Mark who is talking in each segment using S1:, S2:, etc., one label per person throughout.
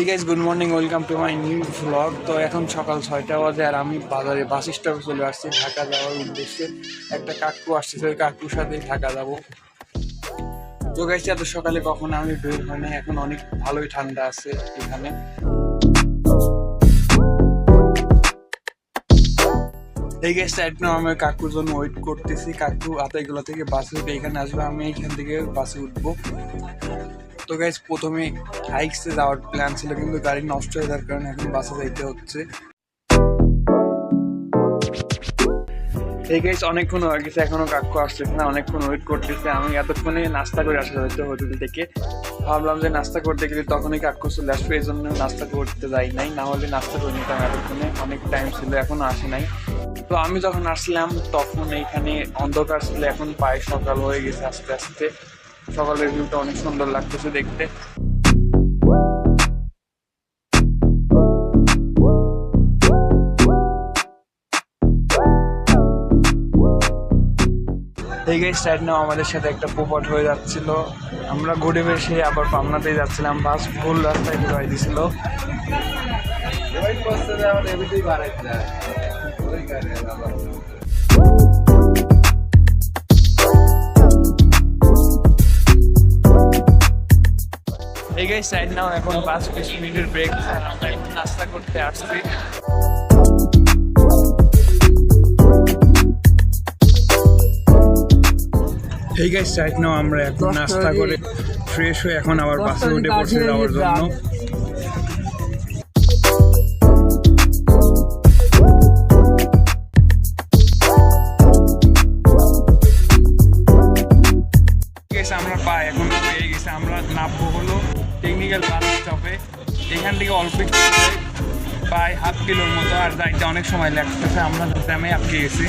S1: Hey guys, good morning, welcome to my new vlog. তো এখন সকাল 6টা বাজে আর আমি বাজারে বাস স্টপে চলে আসছি ঢাকা যাওয়ার উদ্দেশ্যে। একটা কাকু আসছে, ওই কাকুর সাথেই ঢাকা যাবো। তো গাইস, এত সকালে কখনো আমি বের হয় না, এখন অনেক ভালোই ঠান্ডা আছে এখানে। এই গাইস, রাইট নাও আমি কাকুর জন্য ওয়েট করতেছি। কাকু আতাইগুলা থেকে বাসে উঠে এখানে আসবে, আমি এইখান থেকে বাসে উঠবো। তো গাইস, প্রথমে হাইক্সে যাওয়ার প্ল্যান ছিল, কিন্তু গাড়ি নষ্ট হয়ে যাওয়ার কারণে এখন বাসে যাইতে হচ্ছে। এই গাইস, অনেকক্ষণ হয়ে গেছে, এখনো কাকু আসতেছে না, অনেকক্ষণ ওয়েট করতেছে। আমি এতক্ষণে নাস্তা করে আসা হয়তো হোটেল থেকে, ভাবলাম যে নাস্তা করতে গেলে তখনই কাকু চলে আসবে, এই জন্য নাস্তা করতে যাই নাই, না হলে নাস্তা করে নিতাম। এতক্ষণে অনেক টাইম ছিল, এখনো আসে নাই। তো আমি যখন আসলাম তখন এইখানে অন্ধকার ছিল, এখন প্রায় সকাল হয়ে গেছে আস্তে আস্তে। সকালের ভিউটা অনেক সুন্দর লাগতেছে দেখতে। এই গাইস, রাইট নাও আমাদের সাথে একটা পোপট হয়ে যাচ্ছিল। আমরা ঘুরে বেশি আবার পাবনাতেই যাচ্ছিলাম, বাস ভুল রাস্তায় ঢুকাই দিছিল। এই গাইস, রাইট নাও এখন 5-20 মিনিটের ব্রেক, আমরা এখন নাস্তা করতে আসছি। এই গাইস, রাইট নাও আমরা এখন নাস্তা করে ফ্রেশ হয়ে এখন আবার বাসে উঠে পড়ছে যাওয়ার জন্য। আমরা পাই এখন পেয়ে গেছি, আমরা নামবো হলো টেকনিক্যাল বাস স্টপে। এখান থেকে অল্প একটু প্রায় 1/2 কিলোর মতো, আর যাইতে অনেক সময় লাগতেছে, আমরা জ্যামে আটকে গেছি।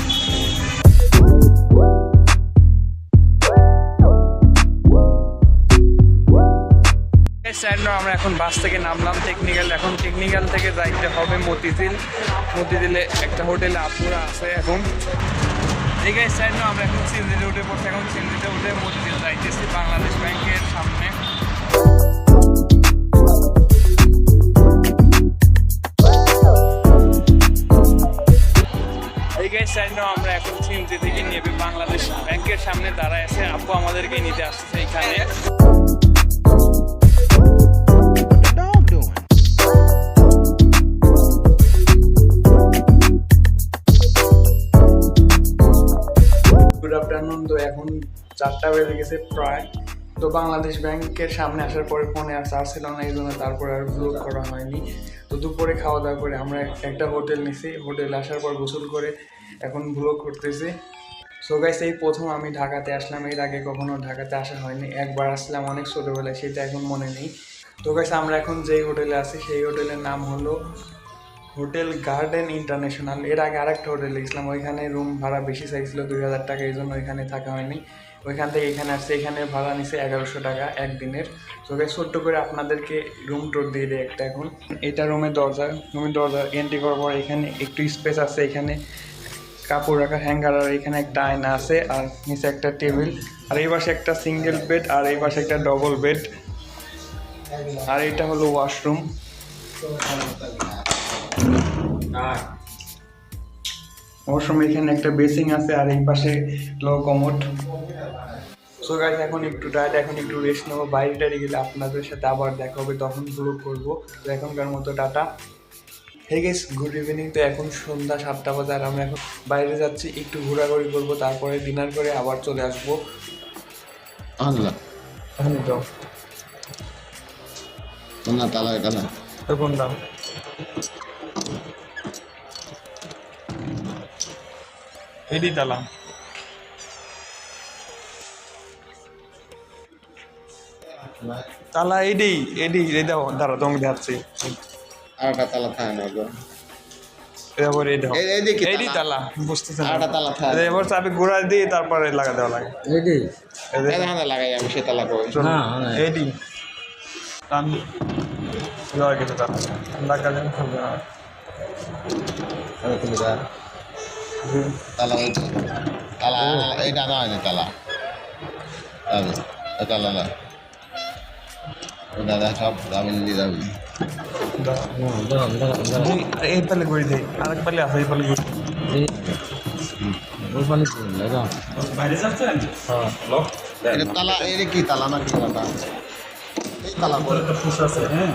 S1: আমরা এখন বাস থেকে নামলাম টেকনিক্যাল, এখন টেকনিক্যাল থেকে যাইতে হবে মতিঝিল। মতিঝিলে একটা হোটেলে আপুরা আছে এখন। এই গাইস, আমরা এখন সিএনজিতে উঠে পড়ছি, এখন সিএনজিতে উঠে মতিঝিল যাইতেছি বাংলাদেশ ব্যাংকের সামনে। এই গাইস, আমরা এখন সিএনজি থেকে নেবে বাংলাদেশ ব্যাংকের সামনে দাঁড়ায় আছে, আপু আমাদেরকে নিতে আসছে এখানে। Good afternoon. তো এখন 4টা বেজে গেছে প্রায়। তো বাংলাদেশ ব্যাংকের সামনে আসার পরে ফোনে আর চার্জ ছিল না, এই জন্য তারপরে আর ব্লগ করা হয়নি। তো দুপুরে খাওয়া দাওয়া করে আমরা একটা হোটেল নিছি, হোটেলে আসার পর গোসল করে এখন ব্লগ করতেছি। সো গাইস, এই প্রথম আমি ঢাকাতে আসলাম, এর আগে কখনো ঢাকাতে আসা হয়নি। একবার আসলাম অনেক ছোটোবেলায়, সেটা এখন মনে নেই। তো গাইস, আমরা এখন যেই হোটেলে আছি সেই হোটেলের নাম হলো হোটেল গার্ডেন ইন্টারন্যাশনাল। এর আগে আরেকটা হোটেলে গেছিলাম, ওইখানে রুম ভাড়া বেশি চাইছিল, 2000 টাকা, এই জন্য ওইখানে থাকা হয়নি। ওইখান থেকে এখানে আসছে, এখানে ভাড়া নিছে 1100 টাকা একদিনের। তো গাইস, ছোট্ট করে আপনাদেরকে রুম টোর দিয়ে দেয় একটা এখন। এটা রুমের দরজা এন্ট্রি করার পর এখানে একটু স্পেস আছে, এখানে কাপড় রাখার হ্যাঙ্গার, আর এখানে একটা আয়না আছে, আর নিচে একটা টেবিল, আর এই পাশে একটা সিঙ্গেল বেড, আর এই পাশে একটা ডবল বেড, আর এটা হলো ওয়াশরুম। ওয়াশরুম এখানে একটা বেসিং আছে, আর এই পাশে লো কমোড। সো গাইস, এখন একটু টায়ার্ড, এখন একটু রেস্ট নেবো। বাইরে টাইরে গেলে আপনাদের সাথে আবার দেখা হবে, তখন ব্লগ করবো। তো এখনকার মতো tata. Hey guys, good evening. তো এখন সন্ধ্যা 7টা বাজে, আর আমরা এখন বাইরে যাচ্ছি, একটু ঘোরাঘুরি করবো, তারপরে ডিনার করে আবার চলে আসবো।
S2: আল্লাহ
S1: যাও
S2: না তালা এটা না
S1: কোন দাম এডি তালা তালা এডি দাও, দাঁড়া তোমাকে দেখাচ্ছি।
S2: আরেকটা তালা থাকে না গো,
S1: এবার
S2: এইদিকে
S1: এডি তালা বুঝতেছেন,
S2: আরেকটা তালা থাকে।
S1: এবার চাবি ঘোরা দিয়ে তারপরে লাগা দেওয়া লাগে।
S2: এখানে লাগাই আমি সে তালা কই
S1: এডি আমি গেছে তালা লাগা দেন খুলবে না।
S2: তালা তালা এইটা না হয় তালা তালা না দাদা সব দামি দিয়ে যাবি।
S1: এই পালে করে দেয় আরেক পালে আছে এই পালে করে
S2: এটা তালা এটা কি তালা না কি তালা এই তালা করে হ্যাঁ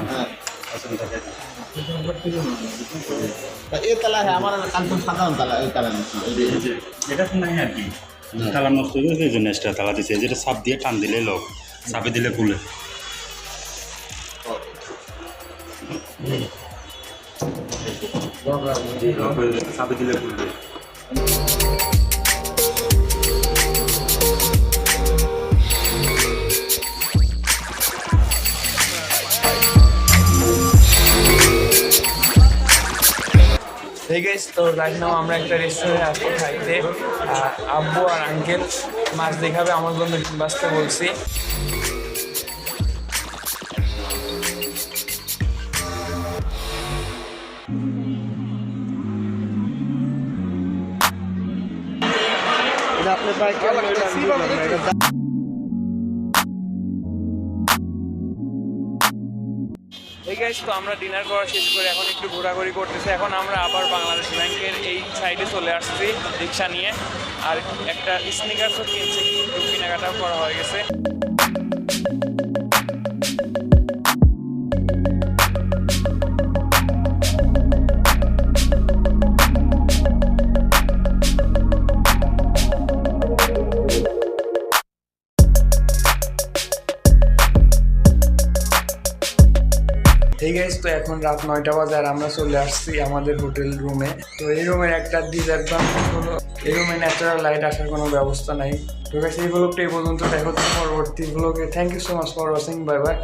S2: তা এই তালা হ্যাঁ আমার কালকে সাধারণ তালা এই তালা না
S3: এটা তো নাই আর কি তালা নষ্ট হয়ে গেছে এই জন্য এক্সট্রা তালা দিচ্ছে যেটা সাপ দিয়ে টান দিলে লোক সাপে দিলে খুলে সাপে দিলে খুলবে
S1: Hey guys, তো রাইট নাও আমরা একটা রেস্টুরেন্টে আসছি খাইতে আব্বু আর আঙ্কেল মাছ দেখাবে আমার জন্য ডিম ভাজতে বলছি এই গাইস তো আমরা ডিনার করা শেষ করে এখন একটু ঘোরাঘুরি করতেছি এখন আমরা আবার বাংলাদেশ ব্যাংকের এই সাইডে চলে আসছি রিক্সা নিয়ে আর একটা স্নিকার্সও কিনছি একটু কেনাকাটাও করা হয়ে গেছে এই গাইস তো এখন রাত 9টা বাজে আর আমরা চলে আসছি আমাদের হোটেল রুমে তো এই রুমের একটা ডিসঅ্যাডভান্টেজ হলো এই রুমে ন্যাচারাল লাইট আসার কোনো ব্যবস্থা নাই তো গাইস এই ব্লগটা এই পর্যন্ত দেখা হচ্ছে পরবর্তী ব্লগে thank you so much for watching bye by